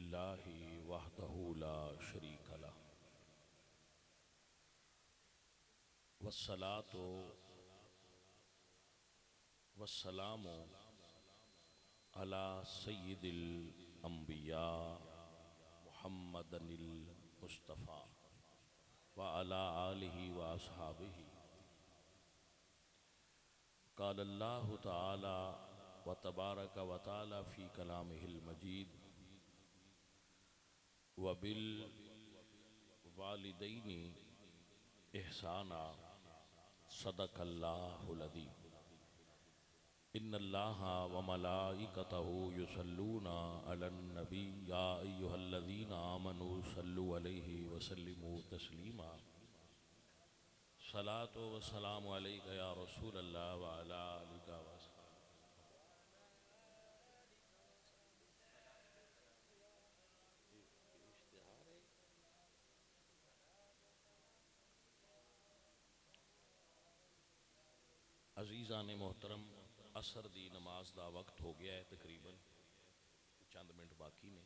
للہ وحدہ لا شریک لہ والصلاة والسلام علی سید الانبیاء محمد المصطفیٰ وعلی آلہ واصحابہ. قال اللہ تعالی وتبارک وتعالی فی کلامہ المجید وبالوالدین احسانا صدق اللہ العظیم. ان اللہ وملائکتہ یصلون علی النبی یا ایہا الذین آمنوا صلوا علیہ وسلموا تسلیما. صلاۃ و سلام علیک یا رسول اللہ وعلی آلک وصحبہ. عزیزان محترم، عصر دی نماز دا وقت ہو گیا ہے، تقریباً چند منٹ باقی نے،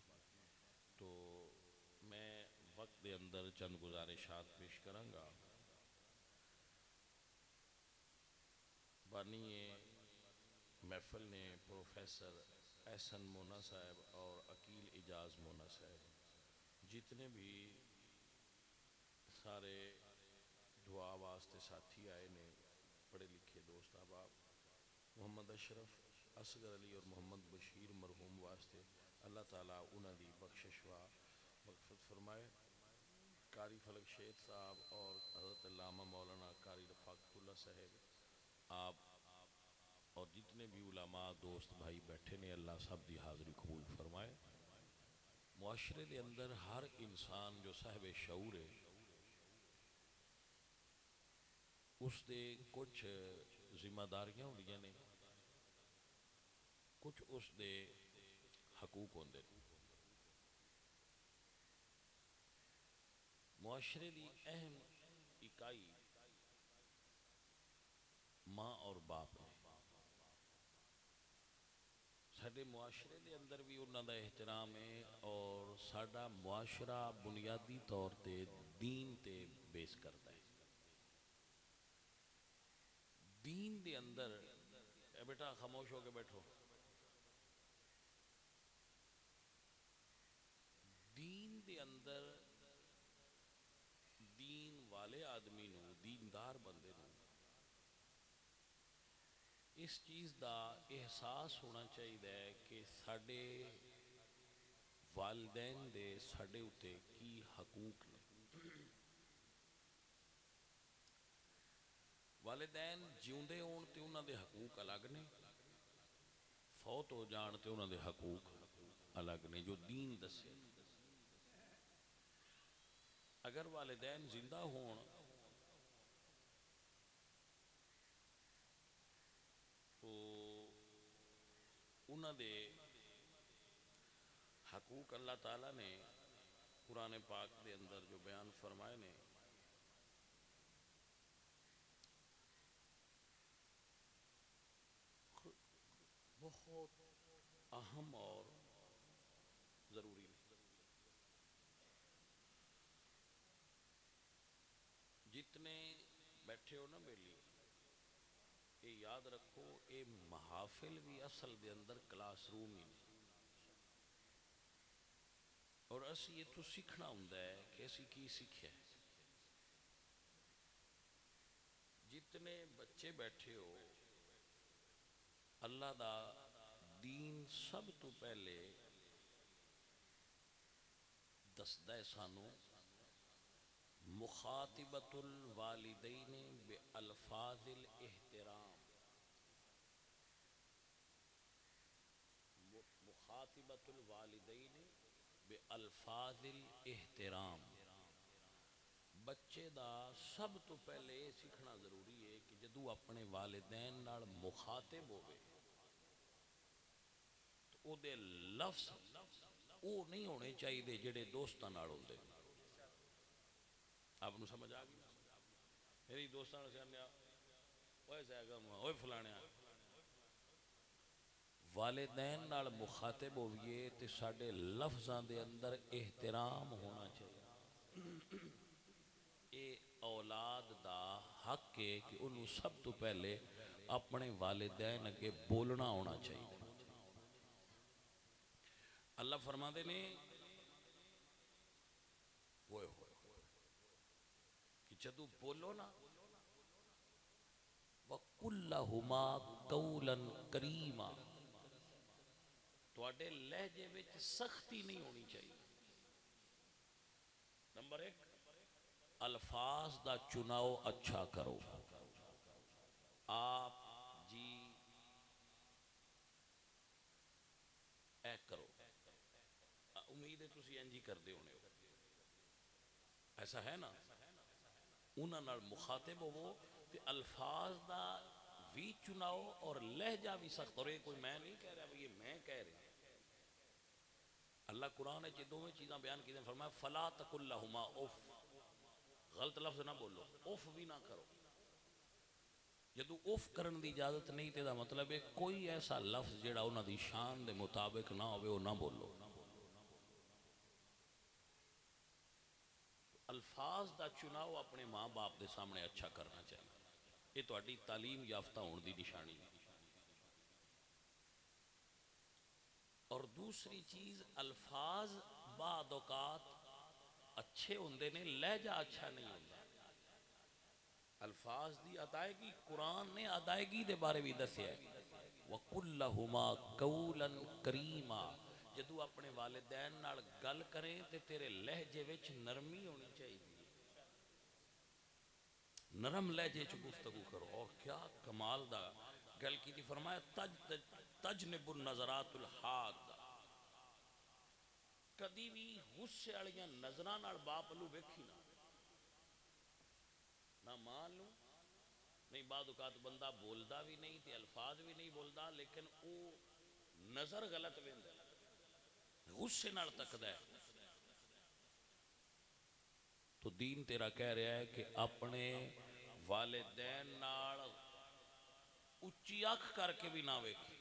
تو میں وقت دے اندر چند گزارشات پیش کراں گا. بانی محفل نے پروفیسر احسن مونا صاحب اور عقیل اجاز مونا صاحب، جتنے بھی سارے دعا واسطے ساتھی آئے نے، پڑھے لکھے دوست احباب، محمد اشرف، اصغر علی اور محمد بشیر مرحوم واسطے اللہ تعالیٰ انہاں دی بخشش و مغفرت فرمائے. قاری فلک شیخ صاحب اور حضرت علامہ مولانا قاری رفاقت اللہ صاحب، آپ اور جتنے بھی علماء دوست بھائی بیٹھے نے، اللہ سب دی حاضری قبول فرمائے. معاشرے دے اندر ہر انسان جو صاحب شعور ہے، اس دے کچھ ذمہ داریاں ہوندیاں نے، کچھ اس دے حقوق ہوندے نے. معاشرے دی اہم اکائی ماں اور باپ نے. ساڈے معاشرے دے اندر بھی انہاں دا احترام ہے، اور ساڈا معاشرہ بنیادی طور تے دین تے بیس کرتا ہے. دین دے اندر اے بیٹا خاموش ہو کے بیٹھو. دین دے اندر دین والے آدمی نو، دیندار بندے نو اس چیز دا احساس ہونا چاہیے کہ ساڈے والدین دے ساڈے اتے کی حقوق نے. والدین جیوندے ہون تے انہاں دے حقوق الگ نے، فوت ہو جان تے انہاں دے حقوق الگ نے جو دین دسے. اگر والدین زندہ ہون تو انہاں دے حقوق اللہ تعالیٰ نے قرآن پاک دے اندر جو بیان فرمائے نے، بہت اہم اور ضروری نے. جتنے بیٹھے ہو نا بیلی، یہ یاد رکھو، یہ محافل بھی اصل دے اندر کلاس روم ہی نے، اور اسی یہ تو سیکھنا ہوندہ ہے کہ اسی کی سیکھے. جتنے بچے بیٹھے ہو، اللہ دا دین سب تو پہلے دسدہ سانو مخاطبت الوالدین بالفاظ الاحترام. مخاطبت الوالدین بالفاظ الاحترام. بچے دا سب تو پہلے سیکھنا ضروری ہے کہ جدو اپنے والدین نال مخاطب ہوئے تو او دے لفظ او نہیں ہونے چاہیے جڑے دوستاں نال ہوندے. آپ نو سمجھ آ گئی؟ میری دوستاں سے آنے اوے زیگم اوے فلانے، والدین نال مخاطب ہوئیے تے ساڈے لفظاں دے اندر احترام ہونا چاہیے۔ اے اولاد دا حق ہے کہ انہوں سب تو پہلے اپنے والدین اگے بولنا ہونا چاہیے۔ اللہ فرما دے نے ہوئے کہ جدو بولو نا وَقُلْ لَهُمَا قَوْلًا كَرِيمًا، تواڈے لہجے وچ سختی نہیں ہونی چاہیے۔ نمبر ایک، الفاظ دا چناؤ اچھا کرو۔ آپ جی اے کرو، امید ہے تسی انجی کر دے ہونے ہو، ایسا ہے نا؟ انہاں نال مخاطب ہوو تے الفاظ دا بھی چناؤ اور لہجہ بھی سخت، اور یہ کوئی میں نہیں کہہ رہا، یہ میں کہہ رہا۔ اللہ قرآن ہے دونوں چیزاں بیان کی دیں، فرمایا فلا تقل لہما اف، غلط لفظ نہ بولو، اف بھی نہ کرو۔ جدو اف کرن دی اجازت نہیں تے دا مطلب ہے کوئی ایسا لفظ جیڑا انہاں دی شان دے مطابق نہ ہوئے وہ نہ بولو۔ الفاظ دا چناؤ اپنے ماں باپ دے سامنے اچھا کرنا چاہیے، یہ تہاڈی تعلیم یافتہ ہون دی نشانی ہے۔ اور دوسری چیز، الفاظ بعض اوقات اچھے ہوندے نے، لہجہ اچھا نہیں ہوتا۔ الفاظ دی ادائیگی، قرآن نے ادائیگی دے بارے بھی دسیا ہے، وَقُلْ لَهُمَا قَوْلًا كَرِيمًا، جدو اپنے والدین نال گل کریں تے تیرے لہجے وچ نرمی ہونی چاہیے، نرم لہجے چ گفتگو کرو۔ اور کیا کمال دا گل کی تھی، فرمایا تجنب النظرات الحاد، کدی بھی غصے والیاں نظراں نال باپ لو ویکھی نہ ماں لو نہیں۔ بعد اوقات بندہ بولدا بھی نہیں تے الفاظ بھی نہیں بولدا، لیکن او نظر غلط ویندا ہے، غصے نال تکدا ہے۔ تو دین تیرا کہہ رہا ہے کہ اپنے والدین نال اچھی اکھ کر کے بھی نہ ویکھی،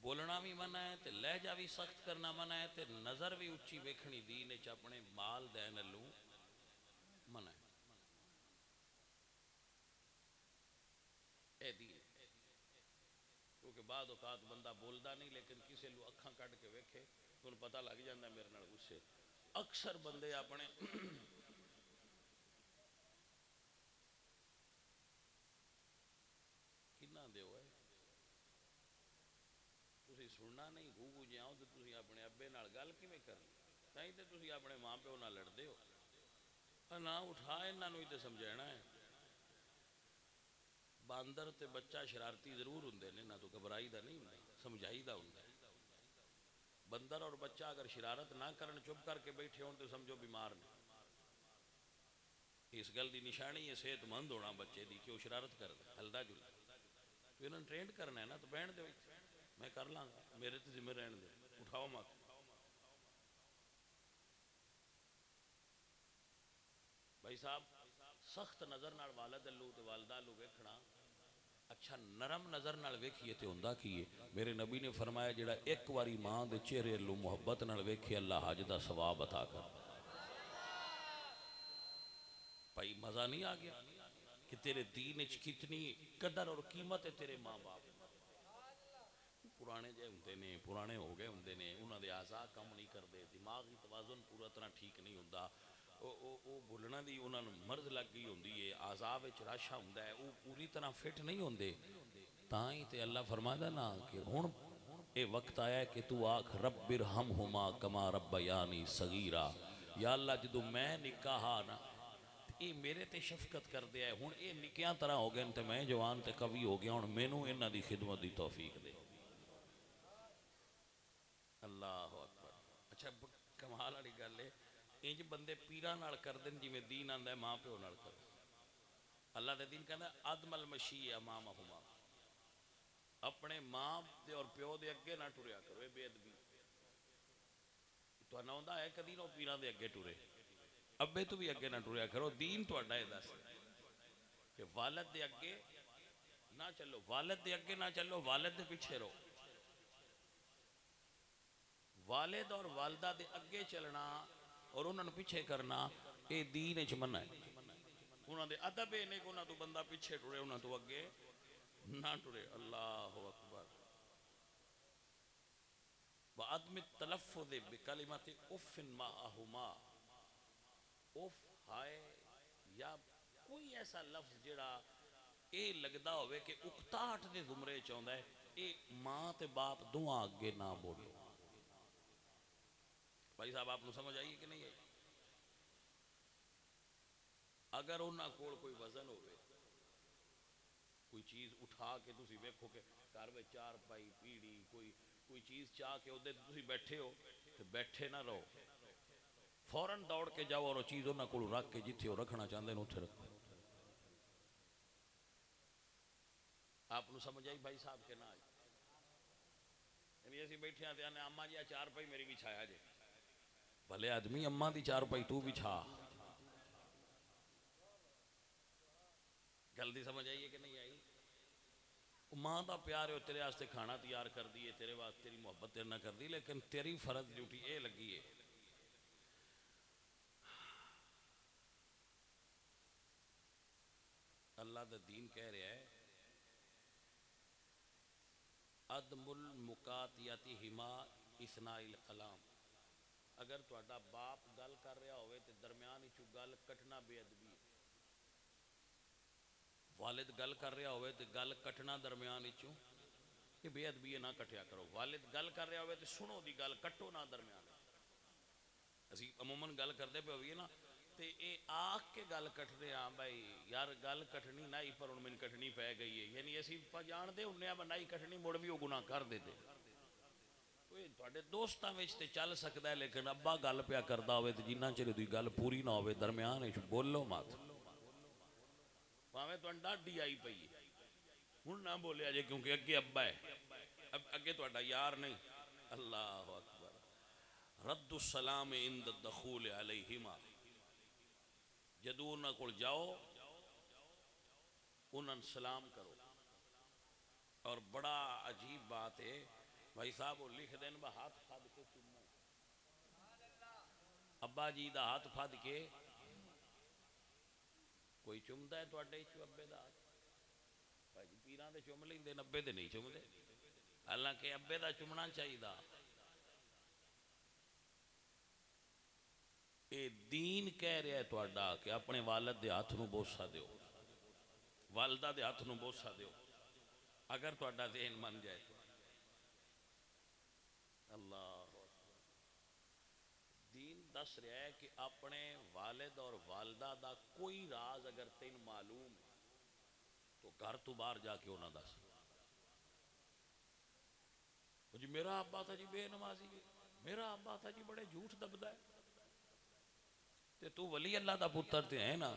بولنا بھی منع ہے تے لہجہ بھی سخت کرنا منع ہے تے نظر بھی اچھی ویکھنی دین وچ اپنے والدین نالوں منع ہے۔ اے دین، کیونکہ بعد اوقات بندہ بولدا نہیں لیکن کسے لو اکھاں کڈ کے ویکھے تو انہوں پتہ لگ جاندہ ہے میرے نال غصے۔ اکثر بندے اپنے کنا دے ہوئے تسی سننا نہیں، گو گو جاؤ تو تسی اپنے ابے نال گل کیویں کرنی، تائیں تے تسی اپنے ماں پیو نال لڑدے ہو۔ نہ اٹھا انہاں نوں ہی تے سمجھانا ہے۔ باندر تے بچہ شرارتی ضرور ہوندے نے، نہ تو گھبرائی دا نہیں ہوندا، سمجھائی دا ہوندا ہے۔ بندر اور بچہ اگر شرارت نہ کرن، چپ کر کے بیٹھے ہون تو سمجھو بیمار نے۔ اس گل دی نشانی ہے صحت مند ہونا بچے دی، کہ وہ شرارت کر دے، ہلدا جلدا۔ تو انہوں نے ٹرینڈ کرنا ہے نا، تو بہن دے میں کر لاں گا، میرے تے ذمہ رہن دے، اٹھاؤ مت۔ بھائی صاحب، سخت نظر نال والد اللہ تے والدہ اللہ ویکھنا، اچھا نرم نظر نال ویکھیے تے ہوندا کیے؟ میرے نبی نے فرمایا جڑا ایک واری ماں دے چہرے اللہ محبت نال ویکھے، اللہ حج دا ثواب عطا کر۔ بھائی مزہ نہیں آ گیا کہ تیرے دین اچ کتنی قدر اور قیمت ہے تیرے ماں باپ۔ پرانے جے ہوندے نے، پرانے ہو گئے ہوندے نے، انہاں دے اعضاء کم نہیں کردے، دماغی توازن پورا طرح ٹھیک نہیں ہوندا، او بولنا دی انہاں نوں مرض لگ گئی ہوندی ہے، اعضاء وچ راشا ہوندا ہے، او پوری طرح فٹ نہیں ہوندے۔ تاں ہی تے اللہ فرمادا نا کہ ہن اے وقت آیا ہے کہ تو آکھ رب ارحمہما کما ربیانی صغیرا، یا اللہ جدو میں نکا ہاں نا اے میرے تے شفقت کر دیا ہے، ہن اے نکیاں طرح ہو گئے تے میں جوان تے قوی ہو گیا، ہن مینوں انہاں دی خدمت دی توفیق دے۔ اللہ اکبر۔ اچھا کمال والی گل ہے، انج بندے پیراں نال کر دین جویں دین آندا ہے ماں پیو نال کرو۔ اللہ دے دین کہندا ہے عدم المشی امامہما، اپنے ماں دے اور پیو دے اگے نہ ٹریا کرو، اے بے ادبی۔ تو نہ ہے کدی نو پیراں دے اگے ٹرے، ابے تو بھی اگے نہ ٹریا کرو، دین تو اڈا ہے دس کہ والد دے اگے نہ چلو، والد دے اگے نہ چلو، والد دے پیچھے رہو. والد اور والدہ دے اگے چلنا اور انہوں نے پیچھے کرنا اے دین وچ منع ہے. انہوں دے ادب نے کہ انہوں تو بندہ پیچھے ٹرے، انہوں تو اگے نہ ٹرے. اللہ اکبر. وعدم التلفظ بکلمت اف معہما، اف ہائے یا کوئی ایسا لفظ جڑا اے لگدا ہوئے کہ اکتاہٹ دے زمرے چاہندا ہے، اے ماں تے باپ دعا اگے نہ بولو. بھائی صاحب آپ کو سمجھ آئیے کہ نہیں آئی؟ اگر انہاں کول کوئی وزن ہوئے، کوئی چیز اٹھا کے تسی ویکھو کہ گھر میں چار پائی پیڑی کوئی چیز چاہ کے ادھر تسی بیٹھے ہو تو بیٹھے نہ رہو، فوراً دوڑ کے جاؤ اور وہ چیز انہاں کول رکھ کے جتھے وہ رکھنا چاہتے ہیں اتھے رکھو. آپ کو سمجھ آئی بھائی صاحب کے نہ آئی؟ یعنی ایسی بیٹھے آتے ہیں اماں جی چار پائی میری بچھایا جے. بھلے آدمی اماں دی چار پائی تو بچھا. گل دی سمجھ آئیے کہ نہیں آئی؟ ماں دا پیار ہے تیرے واسطے کھانا تیار کر دیے، تیرے واسطے تیری محبت تیرے نہ کر دی، لیکن تیری فرض ڈیوٹی اے لگی ہے. اللہ دا دین کہہ رہا ہے عدم المقاتیتی ہما اثناء الکلام. اگر تہاڈا باپ گل کر رہا ہوئے تے درمیان وچوں گل کٹنا بے ادبی ہے. والد گل کر رہا ہوئے تے گل کٹنا درمیان وچوں یہ بے ادبی ہے، نہ کٹیا کرو. والد گل کر رہا ہوئے تے سنو دی گل کٹو نہ درمیان. اسی عموماً گل کرتے پہ ہوئی نا تے اے آکھ کے گل کٹ رہے ہیں بھائی یار گل کٹنی نائی پر ان میں کٹنی پہ گئی ہے. یعنی اسی پا جان دے انہیں اب نائی کٹنی مڑ بھی وہ گناہ کر دے دے. تھوڑے دوستاں وچ تے چل سکتا ہے، لیکن ابا گل پیا کردا ہوئے تے جنہ چر دی گل پوری نہ ہوئے درمیان وچ بولو مت. پاویں تو ڈاڈی آئی پئی ہے ہن نہ بولیا جے کیونکہ اگے ابا ہے، اب اگے تہاڈا یار نہیں. اللہ اکبر. رد السلام عند الدخول علیہما، جدو انہاں کول جاؤ انہاں سلام کرو. اور بڑا عجیب بات ہے بھائی صاحب، وہ لکھ دین با ہاتھ پھد کے چومو. ابا جی دا ہاتھ پھد کے کوئی چومدا ہے تواڈے چ ابے دا ہاتھ؟ بھائی جی پیراں دے چوم لیندے، ابے دے نہیں چومدے. حالانکہ ابے دا چومنا چاہیے. اے دین کہہ رہا ہے تواڈا کہ اپنے والد دے ہاتھ نو بوسا دیو، والدہ دے ہاتھ نو بوسا دیو اگر تواڈا ذہن من جائے تو. اللہ دین دس رہا ہے کہ اپنے والد اور والدہ دا کوئی راز اگر تین معلوم ہے تو گھر تو باہر جا کے انہاں دس. جی میرا ابا تھا جی بے نمازی ہے، میرا ابا تھا جی بڑے جھوٹ دبدا ہے. تے تو ولی اللہ دا پتر تے ہے نا،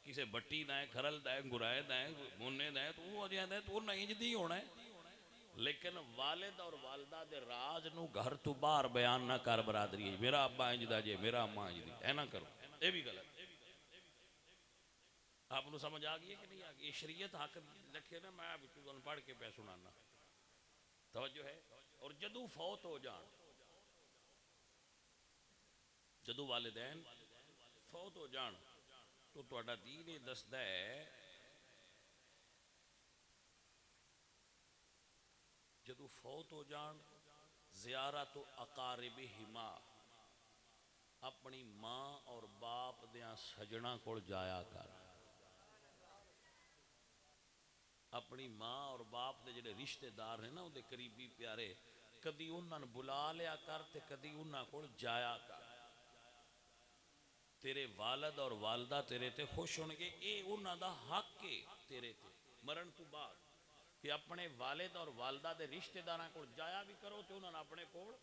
کسے بٹی دا ہے، کھرل دا ہے، گرائے دا ہے، مونے دا ہے، تو وہ جہاں دا ہے تو نہیں جدی ہونا ہے. لیکن والد اور والدہ دے راز نو گھر تو باہر بیان نہ کر برادری. میرا ابا انج دا جے، میرا اماں انج دی، اے نہ کرو. اے بھی غلط. آپ کو سمجھ آ گئی ہے کہ نہیں آ گئی؟ یہ شریعت حق رکھے نا، میں ابھی تو پڑھ کے پہ سنانا. توجہ ہے. اور جدو فوت ہو جان، جدو والدین فوت ہو جان تو تہاڈا دین یہ دسدا ہے جدو فوت ہو جان زیارت اقاربہما، اپنی ماں اور باپ دیاں سجنا کول جایا کر. اپنی ماں اور باپ دے جڑے رشتہ دار ہیں نا، وہ دے قریبی پیارے، کدی انہاں بلا لیا کر تے کدی انہاں کول جایا کر. تیرے والد اور والدہ تیرے تے خوش ہون گے. اے انہاں دا حق ہے تیرے تے مرن تو بعد کہ اپنے والد اور والدہ دے رشتہ داراں کول جایا بھی کرو تے انہاں اپنے کول.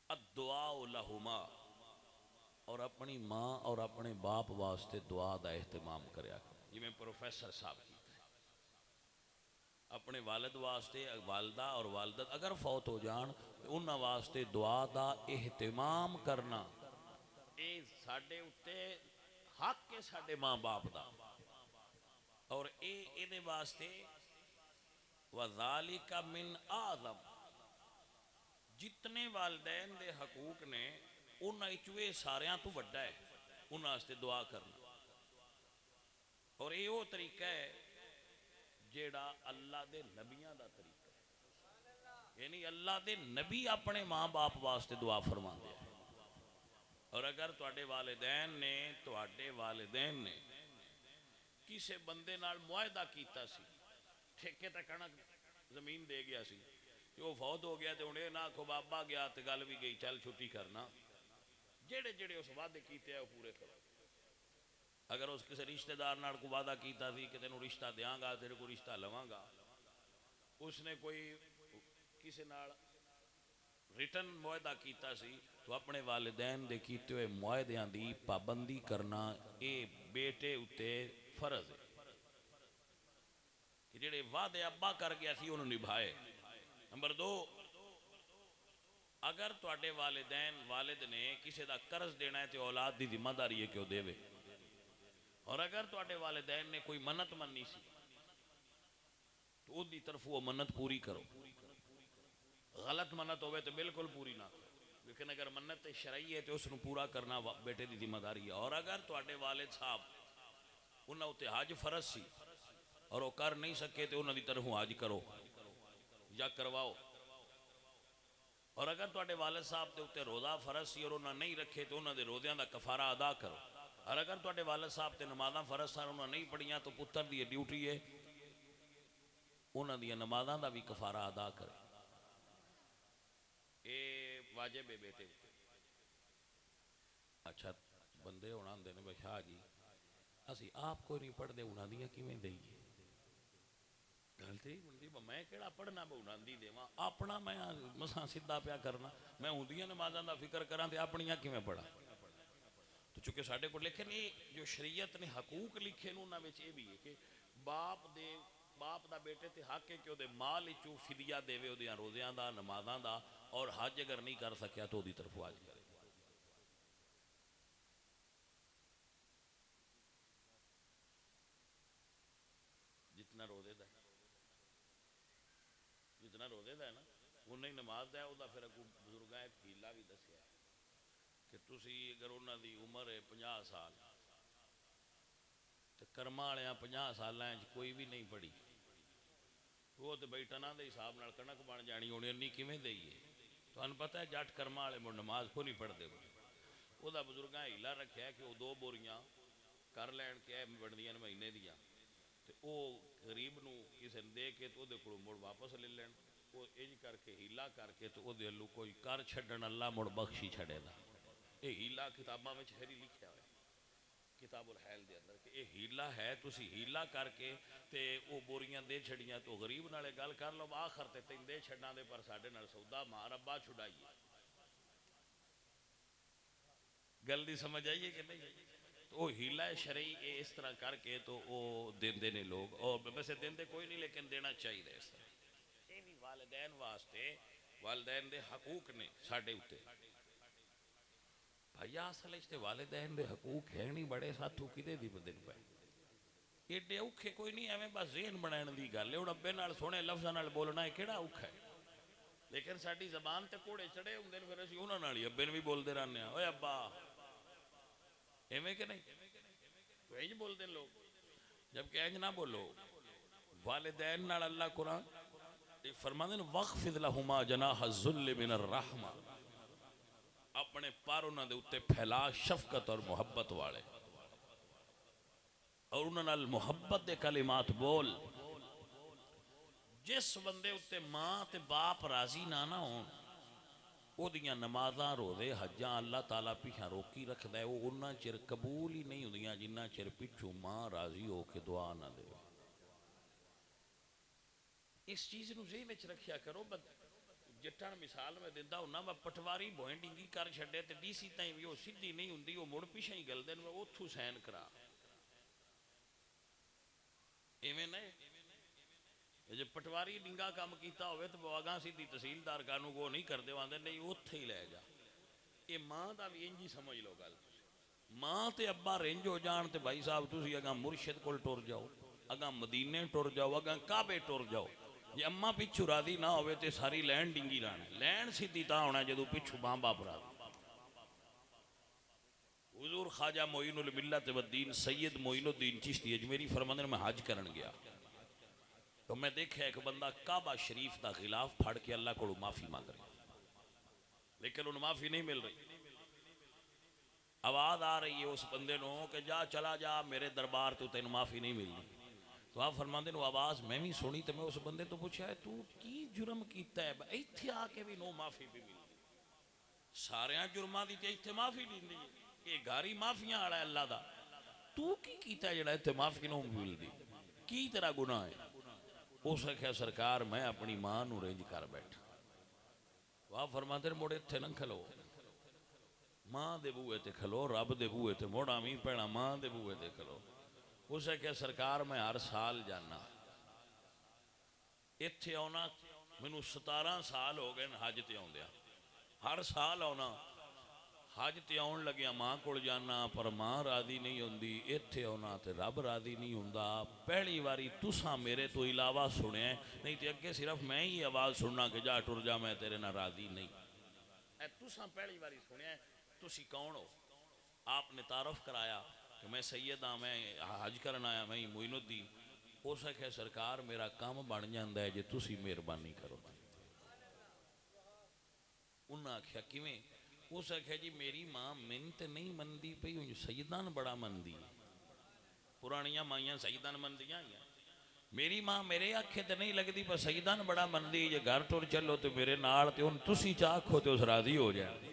الدعاء لہما، اور اپنی ماں اور اپنے باپ واسطے دعا دا اہتمام کریا کرو. جی میں پروفیسر صاحب کی اپنے والد واسطے، والدہ اور والدہ اگر فوت ہو جان انہاں واسطے دعا دا اہتمام کرنا اے. ساڈے اُتے حق ہے ساڈے ماں باپ دا. اور اے واسطے وَذَالِكَ مِنْ آدم، جتنے والدین دے حقوق نے انہاں چوے ساریاں تو بڑا ہے انہاں واسطے دعا کرنا۔ اور یہ وہ طریقہ ہے جیڑا اللہ دے نبیاں دا طریقہ ہے، یعنی اللہ دے نبی اپنے ماں باپ واسطے دعا فرما دے۔ اور اگر تواڈے والدین نے کسے بندے نال معاہدہ کیتا سی، ٹھیکے تے کنک زمین دے گیا سی، کہ وہ فوت ہو گیا تے انہیں نہ کھو بابا گیا تے گل بھی گئی، چل چھٹی کرنا، جڑے جڑے اس وعدے کیتے ہیں وہ پورے کرو۔ اگر اس کسی رشتہ دار نال کو وعدہ کیتا سی کہ تینوں رشتہ دیاں گا، تیرے کو رشتہ لواں گا، اس نے کوئی کسی نال ریٹن معاہدہ کیتا سی، تو اپنے والدین دے کیتے ہوئے معاہدیاں دی پابندی کرنا اے بیٹے اتے فرض ہے کہ جڑے وعدے ابا کر گیا سی انہوں نبھائے۔ نمبر دو، اگر تواڈے والد نے کسی دا قرض دینا ہے تو اولاد دی ذمہ داری ہے کہ وہ دے وے۔ اور اگر تواڈے والدین نے کوئی منت مننی سی تو اس دی طرف وہ منت پوری کرو، غلط منت ہوئے تو بالکل پوری نہ کرو، لیکن اگر منت شرعی ہے تو اس کو پورا کرنا بیٹے دی ذمہ داری ہے۔ اور اگر تواڈے والد صاحب انہاں اتے حج فرض سی اور وہ کر نہیں سکے تو انہاں دی طرف حج کرو یا کرواؤ۔ اور اگر تواڈے والد صاحب دے اتے روزہ فرض سی اور انہاں نہیں رکھے تو انہاں دے روزیاں دا کفارہ ادا کرو۔ اور اگر تواڈے والد صاحب تے نمازاں فرض سن انہاں نہیں پڑھیاں تو پتر دی ڈیوٹی ہے انہاں دی نمازاں دا بھی کفارہ ادا کرے۔ اے واجب ہے بیٹے۔ اچھا بندے ہونا ہوں نے بھائی شاہ جی اسی آپ کو نہیں پڑھ دے انہاں دیاں کیویں دئیے؟ گلتی بندی میں کیڑا پڑھنا بہ انہاں دی دیواں، اپنا میں مساں سیدھا پیا کرنا، میں ہوندیاں نمازاں دا فکر کراں تے اپنیاں کیویں پڑھاں؟ تو چونکہ ساڈے کو لیکن یہ جو شریعت نے حقوق لکھے انہاں وچ یہ بھی ہے کہ باپ دا بیٹے تے حق ہے کہ وہ دے مال وچوں فدیہ دیوے وہ دیاں روزیاں دا نمازاں دا، اور حج اگر نہیں کر سکیا تو دی طرف حج کرے۔ جتنا روزے دا ہے نا انہی نماز دا ہے، وہ پھر اگوں بزرگاں ایک ہیلا بھی دسیا ہے کہ تسی اگر انہاں دی عمر ہے 50 سال تو کرما والیاں 50 سالاں کوئی بھی نہیں پڑھی، وہ تو بھائی ٹنا دے حساب نال کنک بن جانی ہونی، انی کیویں دئیے؟ تو انہوں پتہ ہے جٹ کرما والے مڑ نماز کو نہیں پڑھتے، وہ دا بزرگاں ہیلا رکھیا ہے کہ وہ 2 بوریاں کر لین کے بندیاں مہینے دیاں تے او غریب نو کسے دے کے تو دے کولوں مڑ واپس لے لین، وہ انج کر کے ہیلا کر کے تو او دے لو کوئی کر چھڈن اللہ مڑ بخشی چھڑے دا۔ اے ہیلا کتاباں وچ ہری لکھیا ہوا ہے کتاب الحیل دے اندر کہ اے ہیلا ہے، تسی ہیلا کر کے تے او بوریاں دے چھڑیاں تو غریب نالے گل کر لو آخر تے تین دے چھڑنا دے پر ساڈے نال سودا ماں ربا چھڑائیے۔ گل دی سمجھ آئیے کہ نہیں؟ تو وہ ہیلا شرعی اس طرح کر کے تو وہ دیندے نے لوگ، اور ویسے دیندے کوئی نہیں لیکن دینا چاہیے اس طرح۔ یہ بھی والدین واسطے والدین دے حقوق نے ساڈے اوتے۔ بھائی اصل وچ تے والدین دے حقوق ہے نہیں بڑے ساتھوں کدے دی بدن پے ایڈے اوکھے کوئی نہیں، ایویں بس ذہن بنانے دی گل ہے۔ ہن ابے نال سونے لفظاں نال بولنا ہے کیڑا اوکھا ہے، لیکن ساڈی زبان تے کوڑے چڑھے ہوندے نے، پھر اسی انہاں نال ہی ابے نوں بھی بولدے رہنے ہاں، اوے ابا ایویں کہ نہیں؟ تو انج بولدے لوگ، جبکہ انج نہ بولو۔ والدین نال اللہ قرآن فرماندے نے وَخْفِضْ لَهُمَا جَنَاحَ الذُّلِّ مِنَ الرَّحْمَةِ، اپنے پر انہاں دے اتے پھیلا شفقت اور محبت والے، اور انہاں نال محبت دے کلمات بول۔ جس بندے اتے ماں تے باپ راضی نہ ہون او دیاں نمازاں روزے حجاں اللہ تعالیٰ پیچھا روکی رکھدا ہے، وہ انہاں چر قبول ہی نہیں ہوندیاں جنہ چر پچھو ماں راضی ہو کے دعا نہ دے۔ اس چیز نو ذہن وچ رکھیا کرو۔ جٹن مثال میں دیندا ہوں میں پٹواری بوئیں ڈنگی کر چھڈے تے ڈی سی تائیں بھی وہ سیدھی نہیں ہوندی، وہ مڑ پیچھے ہی گل دین میں اوتھوں سین کرا ایویں نہیں۔ جے پٹواری ڈنگا کام کیتا ہوئے تو اگاں سیدھی تحصیلدار کانوں کو نہیں کردے آندے نہیں اوتھے ہی لے جا۔ یہ ماں دا بھی انج ہی سمجھ لو گل، ماں تے ابا رنج ہو جان تے بھائی صاحب تسی اگاں مرشد کول ٹر جاؤ، اگاں مدینے ٹر جاؤ اگاں کعبے ٹر جاؤ جی اما پچھو راضی نہ ہوئے تے ساری لین ڈنگی رہنا لین سیدھی تا ہونا جدو پچھو ماں باپ راضی حضور خواجہ معین الملت والدین سید معین الدین چشتی اجمیری فرماندے میں حج کرن گیا تو میں دیکھا ایک بندہ کعبہ شریف دا غلاف پھاڑ کے اللہ کو معافی مانگ رہا لیکن ان معافی نہیں مل رہی آواز آ رہی ہے اس بندے نو کہ جا چلا جا میرے دربار تو تین معافی نہیں مل رہی تو آپ فرماندے نو آواز میں بھی سنی تو میں اس بندے تو پوچھا ہے تو کی جرم کیتا ہے ایتھے آ کے بھی نو معافی بھی مل رہی سارے جرماں دی تے ایتھے معافی نہیں دی کہ گھاری معافیاں آڑا ہے اللہ دا تو کی کیتا ہے جڑا ایتھے معافی نو مل دی کی تیرا گناہ ہے اس نے کہا سرکار میں اپنی ماں نو رنج کر بیٹھا آپ فرماتے ہیں موڑے تھے نہ کھلو ماں دے بوئے تے کھلو رب دے بوئے تے موڑا مین پیڑا ماں دے بوئے تے کھلو اس نے کہا سرکار میں ہر سال جانا اتھے آنا میں 17 سال ہو گئے حج تے آن دیا ہر سال آنا حج تے آن لگیا ماں کول جانا پر ماں راضی نہیں ہوندی اتھے آنا تے رب راضی نہیں ہوندا پہلی واری تساں میرے تو علاوہ سنے نہیں تے اگے صرف میں ہی آواز سننا کہ جا ٹر جا میں تیرے نہ راضی نہیں اے تساں پہلی واری سنے تسی کون ہو آپ نے تعارف کرایا کہ میں سید ہاں میں حج کرن آیا میں معین الدین ہو سکے سرکار میرا کام بن جاندا ہے جے تسی مہربانی کرو انہاں آکھیا کیویں اس آکھیا جی میری ماں من تے نہیں مندی پئی ہوں سیدان بڑا مندی پرانیاں مائیاں سیدان مندیاں میری ماں میرے آنکھیں تے نہیں لگدی پر سیدان بڑا مندی جے گھر ٹر چلو تے میرے نال تے ان تسی چاکھو تے اس راضی ہو جائے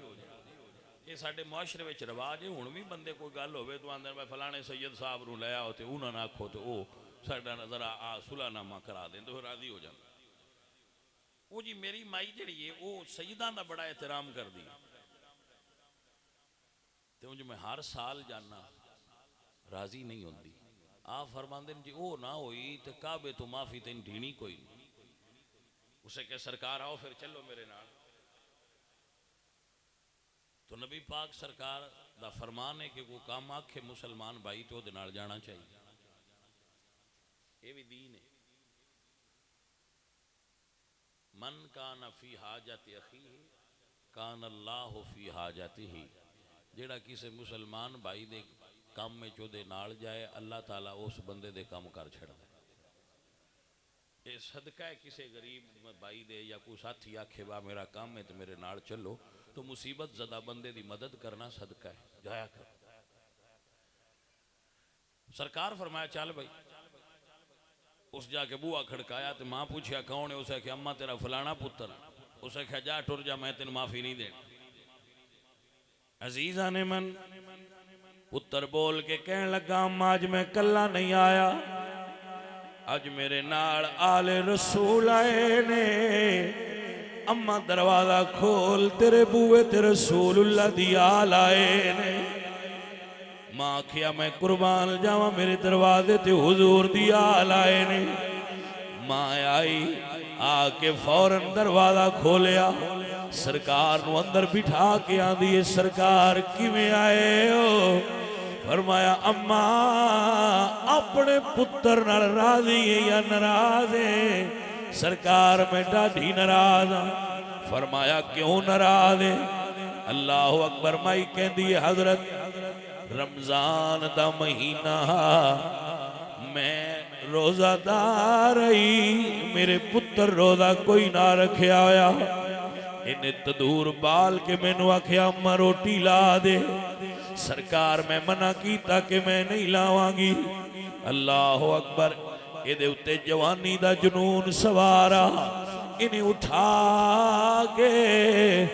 یہ ساڈے معاشرے وچ رواج ہے ہن بھی بندے کوئی گل ہوے تو آندے میں فلانے سید صاحب نو لے آؤ تے انہاں نہ آکھو تے او ساڈا نظر صلح نامہ کرا دیں تو راضی ہو جاندے وہ جی میری مائی جڑی ہے وہ سیداں دا بڑا احترام کر دی تو جو میں ہر سال جانا راضی نہیں ہوندی آپ فرماندے جی او نہ ہوئی تو کعبے تو معافی تین ڈھینی کوئی نہیں اسے کہ سرکار آؤ پھر چلو میرے نال تو نبی پاک سرکار دا فرمان ہے کہ وہ کام آکھے مسلمان بھائی تو دے نال جانا چاہیے یہ بھی دین ہے من کان فی حاجت اخیہ کان اللہ فی حاجتہ جیڑا کسی مسلمان بھائی دے کام میں جو دے نال جائے اللہ تعالیٰ اس بندے دے کام کر چھڑ دے یہ صدقہ ہے کسی غریب بھائی دے یا کوئی ساتھی آکھے با میرا کام ہے تو میرے نال چلو تو مصیبت زدہ بندے دی مدد کرنا صدقہ ہے جایا کر سرکار فرمایا چل بھائی اس جا کے بوہ کھڑکایا تو ماں پوچھیا کون ہے اسے کہ اماں تیرا فلانا پتر اسے کہ جا ٹر جا میں تین معافی نہیں دیں عزیزہ نے من پتر بول کے کہنے لگا اماں آج میں کلا نہیں آیا آج میرے نال آل رسول آئے نے اماں دروازہ کھول تیرے بوئے تے رسول اللہ دی آل آئے نے ماں کیا میں قربان جاواں میرے دروازے تے حضور دی آل آئے نے ماں آئی آکے فوراً دروازہ کھولیا سرکار نو اندر بٹھا کے آن دیئے سرکار کیویں آئے ہو فرمایا اماں اپنے پتر نال راضی ہے یا ناراض ہے سرکار میں ڈاڈھی ناراض ہاں فرمایا کیوں ناراض ہے اللہ اکبر مائی کہندی ہے حضرت رمضان دا مہینہ میں روزہ دار رہی میرے پتر روزہ کوئی نہ رکھیا ہویا انہیں تدور بال کے میں نو آکھیا اماں روٹی لا دے سرکار میں منع کیتا کہ میں نہیں لاواں گی اللہ اکبر اے دے اتے جوانی دا جنون سوارا انہیں اٹھا کے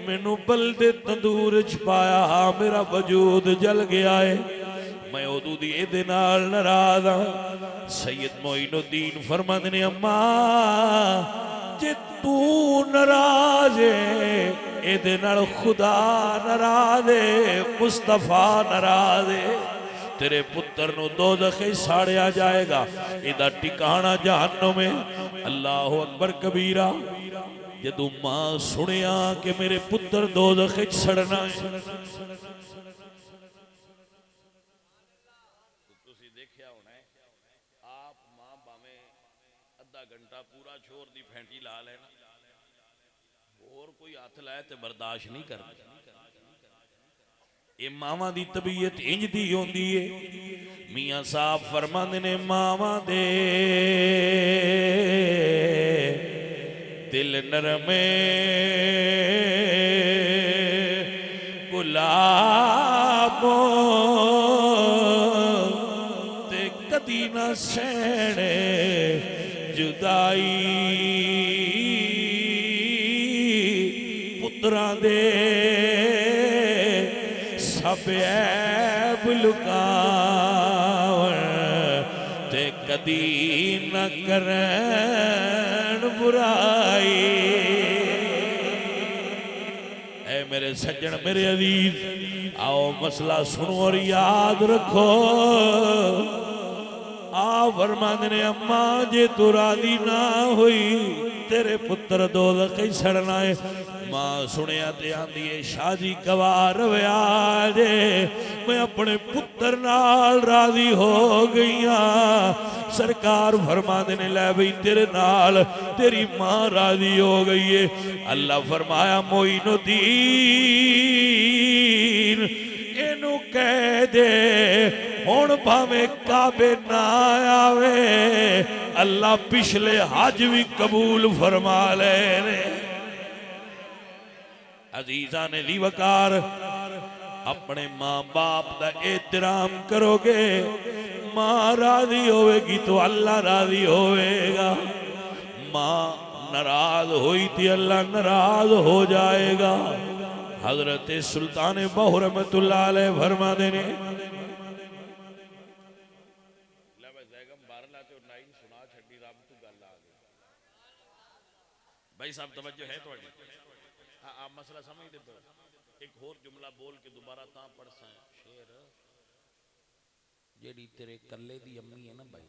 میں نو بلدے تندور چھپایا میرا وجود جل گیا ہے میں ادو دی اے دے نال ناراض ہاں سید معین الدین فرماندے نے اماں جے تو ناراض ہے اے دے نال خدا ناراض ہے مصطفیٰ ناراض ہے تیرے پتر نو دوزخ ساڑیا جائے گا ادھا ٹکانا جہنم میں اللہ اکبر کبیرہ جدو ماں سنیا کہ میرے پتر دوزخ سڑنا ہے تسی دیکھیا ہونا ہے جی پھینٹی لا لینا اور کوئی ہاتھ لائے تے برداشت نہیں کرنا یہ ماواں دی طبیعت انج دی ہوندی ہے میاں صاحب فرماندے نے ماواں دے دل نرم گلابوں تے کدی نہ سہنے جدائی پتراں دے سب عیب لکاون تے کدی نہ کرن برائی اے میرے سجن میرے عزیز آؤ مسئلہ سنو اور یاد رکھو فرماندے نے اماں جے تو راضی نہ ہوئی تیرے پتر دوزخ ہی سڑنا ہے ماں سنیا تے آندی ہے شاہ جی گوار ویا جے میں اپنے پتر نال راضی ہو گئیاں سرکار فرماندے نے لے بھئی تیرے نال تیری ماں راضی ہو گئی ہے اللہ فرمایا معین الدین اینو کہہ دے ہون بھاویں کعبے نہ آوے اللہ پچھلے حج بھی قبول فرما لے عزیزان دی وقار اپنے ماں باپ دا احترام کرو گے ماں راضی ہوئے گی تو اللہ راضی ہوئے گا ماں ناراض ہوئی تھی اللہ ناراض ہو جائے گا حضرت سلطان بہو رحمت اللہ علیہ فرما دینے بھائی صاحب توجہ ہے تو آپ مسئلہ سمجھ دے پر ایک اور جملہ بول کے دوبارہ تاں پڑھ سائیں شیر جیڑی تیرے کلے دی امی ہے نا بھائی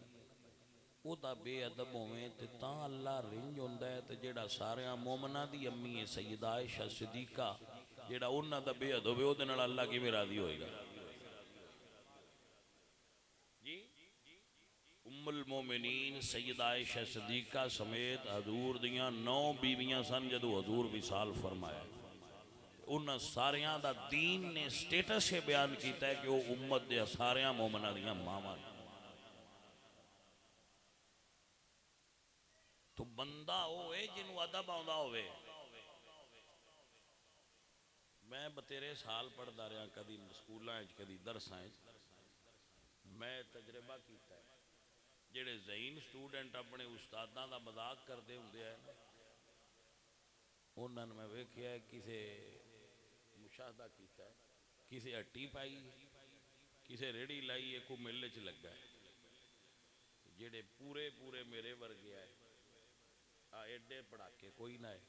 او دا بے ادب ہوئے تے تاں اللہ رنج ہوندہ ہے تے جیڑا سارے مومنہ دی امی ہے سیدہ عائشہ صدیقہ جیڑا انہ دا بے ادب ہے او دے نال اللہ کی بھی راضی ہوئے گا جی ام المومنین سیدہ عائشہ صدیقہ سمیت حضور دیاں 9 بیویاں سن جدو حضور وصال فرمایا انہاں ساریاں دا دین نے سٹیٹس سے بیان کیتا ہے کہ وہ امت دے ساریاں مومنہ دیاں ماما تو بندہ ہوئے جنہوں ادب آندہ ہوئے میں بتیرے سال پڑھ دا رہا کدی سکولہ ہیں کدی درسائیں میں تجربہ کیتا ہے جیڑے ذہین سٹوڈنٹ اپنے استاداں دا مذاق کر دے ہوں دے ہیں انہوں نے میں ویکھیا ہے کسے مشاہدہ کیتا ہے کسے ہٹی پائی کسے ریڑی لائی ہے کو ملے چ لگ گئے جیڑے پورے میرے ورگے آئے ایڈے پڑھا کے کوئی نہ ہے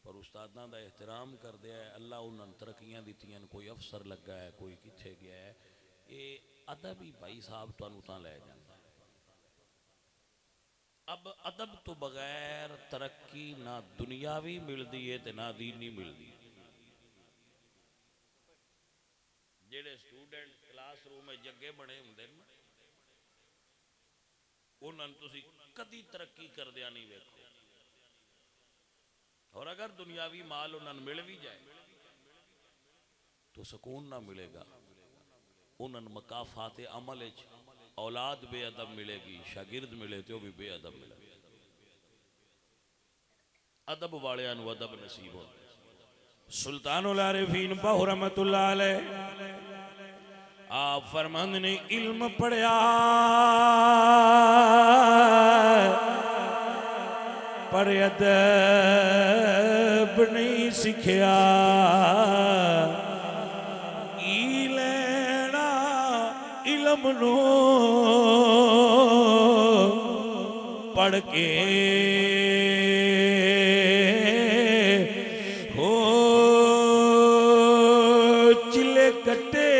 پر استاداں دا احترام کر دیا ہے اللہ انہوں ترقیاں دیتی ہیں کوئی افسر لگا ہے کوئی کتھے گیا ہے یہ ادبی بھائی صاحب تو انہوں لے جانا اب ادب تو بغیر ترقی نہ دنیاوی مل دی ہے تے نہ دینی مل دی جیڑے سٹوڈنٹ کلاس روم میں جگے بڑے ہوں دے انہوں نے تسی کدی ترقی کر دیا نہیں ویکھو اور اگر دنیاوی مال انہوں نے مل بھی جائے تو سکون نہ ملے گا انہوں نے مقافات عمل اولاد بے ادب ملے گی شاگرد ملے تو بھی بے ادب ملے گی ادب والے انو ادب نصیب ہوتے سلطان العارفین بہو رحمت اللہ علیہ آپ فرماند نے علم پڑھیا پر ادب نہیں سکھیا علم نو پڑھ کے ہو چلے کٹے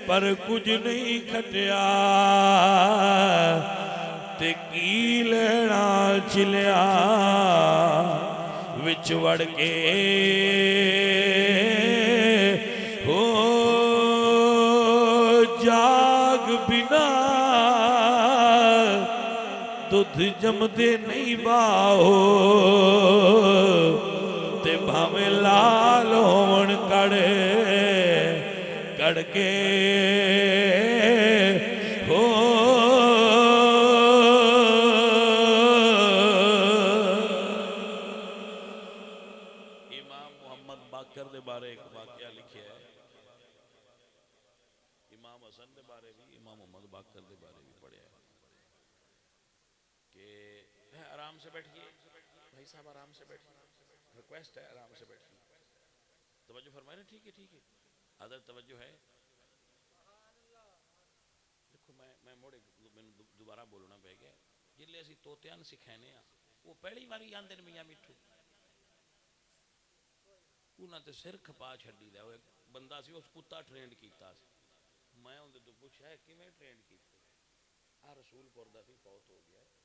پر کچھ نہیں کھٹیا تے کی لینا چلیا وچ وڑ کے دودھ جمدے نہیں باہو تے بھاویں لال ہون کڑے کڑ کے ہو امام محمد باقر دے بارے ایک واقعہ لکھیا ہے، امام حسن دے بارے بھی، امام محمد باقر دے بارے بھی پڑھیا ہے کہ آرام سے بیٹھیے بھائی صاحب، آرام سے بیٹھیے، ریکویسٹ ہے آرام سے بیٹھیے، توجہ فرمائے نا، ٹھیک ہے ٹھیک ہے، حضرت توجہ ہے. دیکھو میں موڑے میں دوبارہ بولنا پہ گیا، جلے اسی توتیاں سکھانے ہاں وہ پہلی باری آندے نے میاں مٹھو، انہاں تے سر کھپا چھڈی دا، وہ ایک بندہ سی اس کتا ٹرینڈ کیتا سی، میں اندر تو پوچھا ہے کیویں ٹرینڈ کیتے، رسول پور دا سی، فوت ہو گیا ہے.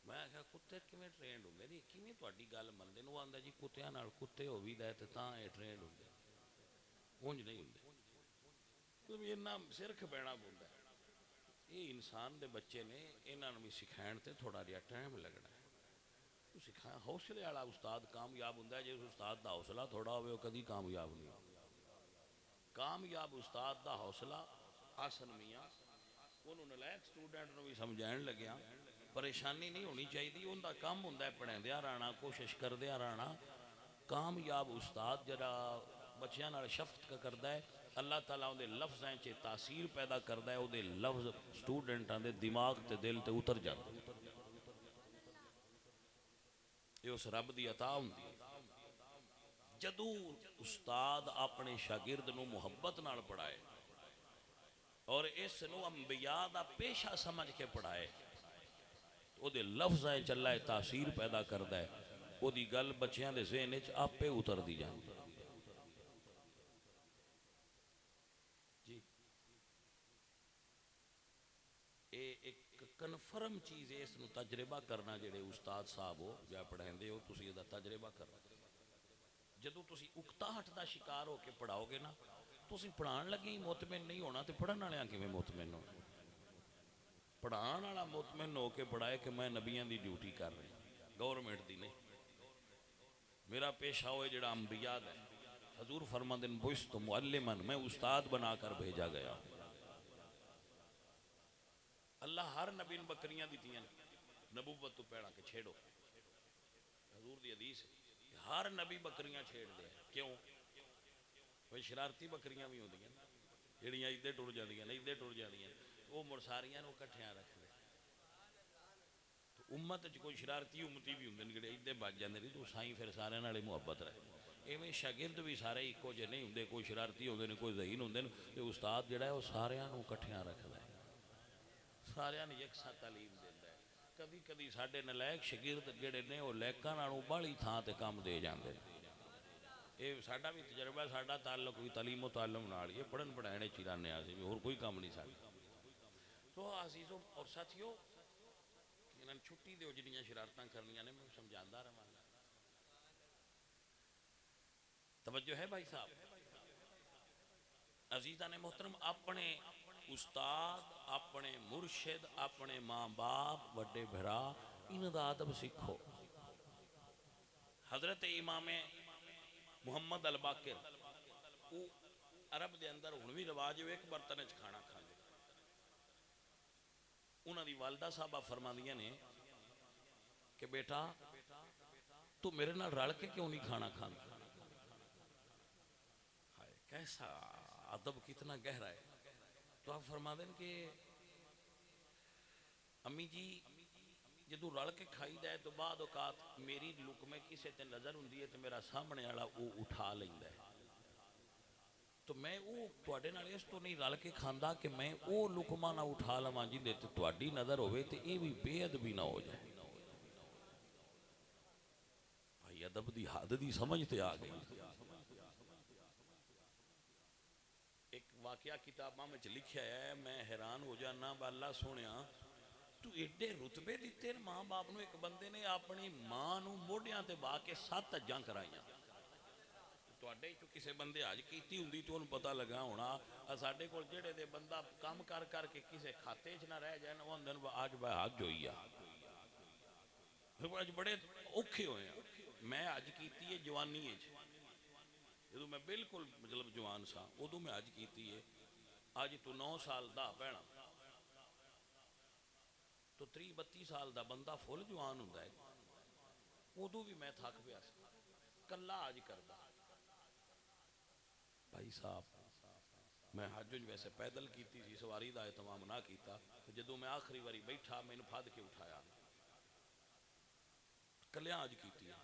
میں کہا کتے کیویں ٹرینڈ ہوندے نے، کیویں تہاڈی گل مندے نے؟ وہ آندا جی کتیاں نال کتے ہو وی دے تے تاں اے ٹرینڈ ہوندے، اونج نہیں ہوندے. مطلب اتنا سر کھپینا پوندا ہے. یہ انسان دے بچے نے، انہاں نوں بھی سکھائن تے تھوڑا جہا ٹائم لگنا ہے. سکھائیں حوصلے والا استاد کامیاب ہوندا ہے، جس استاد دا حوصلہ تھوڑا ہوئے وہ کدی کامیاب نہیں ہوتا. کامیاب استاد دا حوصلہ حسن میاں انہوں نلائق سٹوڈنٹ نو بھی سمجھائن لگیا پریشانی نہیں ہونی چاہیے، ان دا کام ہوندا ہے پڑھیندیا رہنا، کوشش کردیا رہنا. کامیاب استاد جڑا بچیاں نال شفقت کا کردا ہے، اللہ تعالیٰ دے لفظاں چ تاثیر پیدا کردا ہے، او دے لفظ سٹوڈنٹاں دے دماغ تے دل تے اتر جاندے. یہ اس رب دی عطا ہوندی ہے. جدو استاد اپنے شاگرد نو محبت نال پڑھائے اور اس نو انبیاء دا پیشہ سمجھ کے پڑھائے، او دے لفظاں چ اللہ تاثیر پیدا کردا ہے، او دی گل بچیاں دے ذہن وچ آپے اتر دی جاندی. جی اے ایک کنفرم چیز ہے، اس نو تجربہ کرنا، جڑے استاد صاحب ہو یا پڑھائندے ہو تسی دا تجربہ کرنا. جدو تسی اکتاہٹ دا شکار ہو کے پڑھاؤ گے نا، تسی پڑھان لگے ہی مطمئن نہیں ہونا تے پڑھن والےاں کیویں مطمئن ہونا؟ پڑھان والا مطمئن ہو کے پڑھائے کہ میں نبیاں دی ڈیوٹی کر رہا ہوں، گورنمنٹ دی نہیں. میرا پیشہ ہوئے جڑا انبیاء دا ہے. حضور فرماندن بعثت معلماً، میں استاد بنا کر بھیجا گیا ہوں. اللہ ہر نبی بکریاں دیتیاں نبوت تو پہلا کہ چھیڑو. حضور دی حدیث ہے ہر نبی بکریاں چھیڑ دے. کیوں؟ کوئی شرارتی بکریاں بھی ہوندیاں جڑیاں ادھر ٹر جاندیاں نے، ادھر ٹر جاندیاں، وہ مرساریاں نو کٹھیاں رکھ دے. تو امت چ کوئی شرارتی امتی بھی ہوندے نے جڑے ادھر بج جاندے نے، تو سائیں پھر سارے نال محبت رہے. ایویں شاگرد بھی سارے ایکو جے نہیں ہوندے، کوئی شرارتی ہوندے نے، کوئی ذہین ہوندے نے. تے استاد جڑا ہے وہ ساریاں نو کٹھیاں رکھدا ہے، ساریاں نو یکساں تعلیم دیندا ہے. کبھی کبھی ساڈے نلائق شاگرد جڑے نے وہ لائقاں نالوں باہلی تھاں تے کام دے جاندے نے. یہ ساڈا بھی تجربہ ہے، ساڈا تعلق بھی تعلیم و تعلم نال ہی ہے، پڑھن پڑھانے چ رہنے آ سی، اور کوئی کام نہیں ساڈا. تو عزیزوں اور ساتھیوں، انہاں چھٹی دیو جڑیاں شرارتاں کرنیاں نے، میں سمجھاندا رہاں. توجہ ہے بھائی صاحب؟ عزیزان محترم، اپنے استاد، اپنے مرشد، اپنے ماں باپ، وڈے بھرا، انہاں دا ادب سکھو. حضرت امام محمد الباقر، وہ عرب دے اندر ہن بھی رواج ہے ایک برتن وچ کھانا کھاندے. انہاں دی والدہ صاحبہ فرماندیاں نے کہ بیٹا تو میرے نال رل کے کیوں نہیں کھانا کھانا؟ کیسا ادب، کتنا گہرا ہے. تو آپ فرما دیں کہ امی جی جدو رل کے کھائی جائے تو بعد اوقات میری لقمے کسے تے نظر ہوندی ہے تو میرا سامنے والا وہ اٹھا لیندا ہے، تو میں وہ تواڈے نال اس تو نہیں رل کے کھاندا کہ میں وہ لقمہ نہ اٹھا لواں جندے تے تواڈی نظر ہوئے تے یہ بھی بے ادبی نہ ہو جائے. بھائی ادب دی حد دی سمجھ تے آ گئی. ایک واقعہ کتاباں میں لکھیا ہے، میں حیران ہو جانا، اللہ سونیا تو ایڈے رتبے دیتے ماں باپ نو. ایک بندے نے اپنی ماں نو موڈیاں تے با کے 7 حجاں کرائیاں. تواڈے چوں کسے بندے حج کیتی ہوندی تو انہوں پتہ لگا ہونا. ساڈے کول جڑے دے بندہ کام کر کے کسے کھاتے چ نہ رہ جائے، وہ اندر اج با حج ہوئی ہے. پھر اج بڑے اوکھے ہوئے ہیں. میں اج کیتی ہے جوانی ہے جدو میں بالکل مطلب جوان سا ادو میں اج کیتی ہے. اج تو 9 سال دا پینا تو 30-32 سال دا بندہ فل جوان ہوندا ہے. ادو بھی میں تھک پیا سی کلا اج کردا. بھائی صاحب میں حج ویسے پیدل کیتی سی سواری دا اہتمام نہ کیتا. جدو میں آخری واری بیٹھا مینوں پھد کے اٹھایا کلیاں اج کیتی ہے.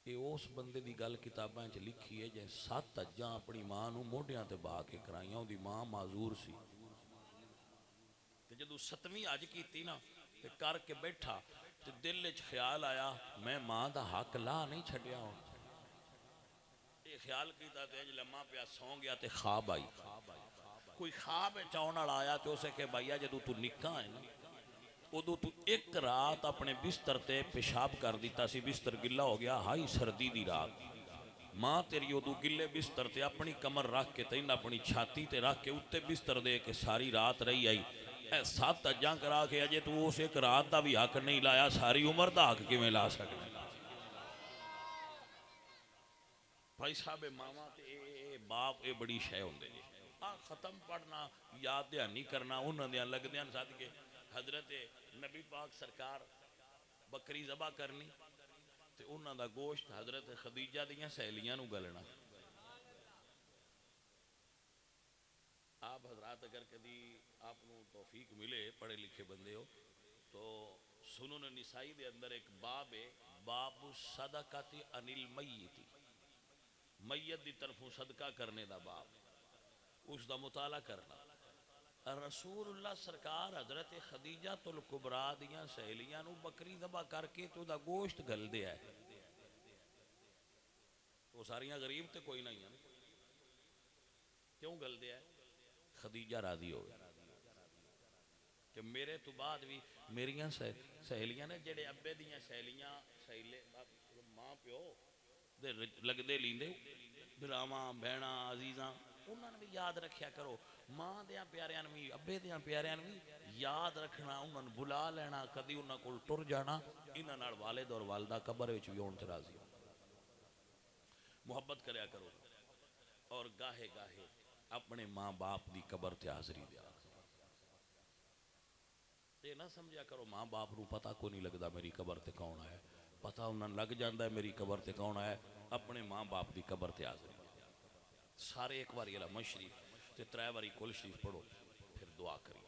یہ اس بندے دی گل کتاباں چ لکھی ہے جے 7 حجاں اپنی ماں نوں موڈیاں تے با کے کرائیاں. اودی ماں معذور سی تے جدو 7ویں حج کیتی نا تے کر کے بیٹھا تے دل وچ خیال آیا میں ماں دا حق لا نہیں چھڈیا. ہوں یہ خیال کیتا تے انج لمحہ پیا سو گیا تے خواب آئی. کوئی خواب چاون والا آیا تے اسے کہ بھائیا جدو تو نکاح ہے نا ادو تو ایک رات اپنے بستر تے پیشاب کر دیتا سی. بستر گلا ہو گیا. ہائی سردی دی رات ماں تیری ادو گلے بستر تے اپنی کمر رکھ کے تین اپنی چھاتی تے رکھ کے اتے بستر دے کے ساری رات رہی آئی. 7 حجاں کرا کے اجے تو اس ایک رات دا بھی حق نہیں لایا. ساری عمر دا حق کیویں لا سکنا. بھائی صاحب ماما تے اے باپ اے بڑی شے ہوندے جی. ختم پڑھنا یاد دہانی کرنا انہاں دیاں لگدیاں صدقے حضرت نبی پاک سرکار بکری ذبح کرنی تے انہاں دا گوشت حضرت خدیجہ دیاں سہیلیاں نو گلنا. آپ حضرات اگر کدی آپ نو توفیق ملے پڑھے لکھے بندے ہو تو سنن نسائی دے اندر ایک باب ہے باب صدقۃ عن المیت. میت دی طرفوں صدقہ کرنے دا باب اس دا مطالعہ کرنا. رسول اللہ سرکار حضرت خدیجہ الکبریٰ دیاں سہیلیاں نو بکری ذبح کر کے تو دا گوشت گل دیا ہے. تو ساریاں غریب تے کوئی نہیں ہیں. کیوں گل دیا ہے؟ خدیجہ راضی ہو گئی کہ میرے تو بعد بھی میریاں سہیلیاں نے جڑے ابے دیاں سہیلیاں سہیلے ماں پیو دے لگدے لیندے بھراواں بہناں عزیزاں انہاں نے بھی یاد رکھیا کرو. ماں دیاں پیاریاں بھی ابے دیاں پیاریاں بھی یاد رکھنا. انہاں نے بلا لینا کدی انہاں کول ٹر جانا. انہاں نال والد اور والدہ قبر وچ بھی ہون تے راضی ہو. محبت کریا کرو اور گاہے گاہے اپنے ماں باپ دی قبر تے حاضری دیا. یہ نہ سمجھا کرو ماں باپ نو پتہ کو نہیں لگدا میری قبر تے کون آیا. پتہ انہاں لگ جاندا ہے میری قبر تے کون آیا. اپنے ماں باپ دی قبر تے حاضری سارے ایک واری علامہ شریف تے 3 واری کل شریف پڑھو پھر دعا کری.